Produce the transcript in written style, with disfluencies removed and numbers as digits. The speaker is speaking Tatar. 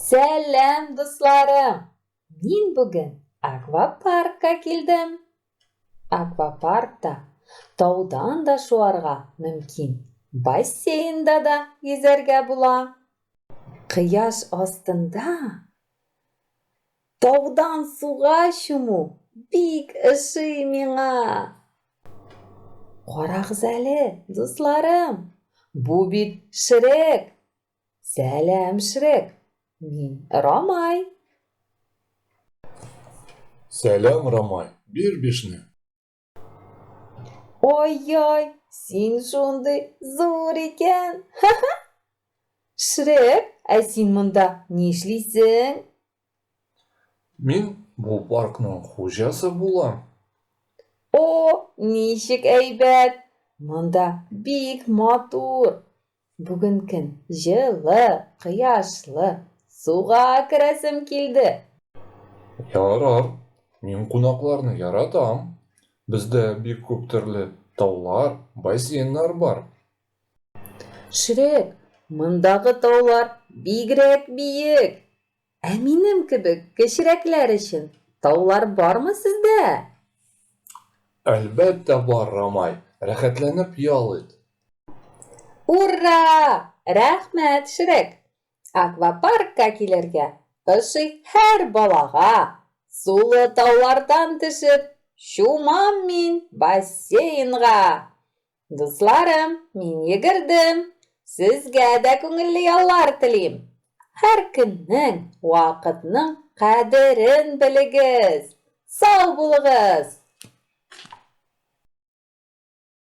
Сәлем, дусларым! Мин бүген аквапаркка килдем. Аквапаркта таудан да шуарга мөмкин. Бассейнда да yüзәргә була. Кояш астында таудан суга чуму бик ошый миңа. Карагыз әле, дусларым, бу бит Шрек. Сәлем, Шрек. Мин Рамай. Сәлем, Рамай, бир бишне. Ой-ой, син шундый зур икән. Шрек, ә син монда ни эшлисең? Мин бу паркның хуҗасы булам. О, ничек әйбәт. Монда бик матур. Бүген көн җылы, кояшлы. Суга керәсем килде. Ярар, мин кунакларны яратам. Бездә бик күп төрле таулар, бассейннар бар. Шрек, мондагы таулар бигрәк биек. Ә минем кебек кечерәкләр өчен таулар бармы сездә? Әлбәттә бар, Рамай. Рәхәтләнеп ял ит. Ура! Рәхмәт, Шрек. Аквапаркка килергә ошый һәр балага. Сулы таулардан төшеп, чумам мин бассейнга. Дусларым, мин йөгердем. Сезгә дә күңелле яллар телим. Һәр көннең, вакытның кадерен белегез. Сау булыгыз!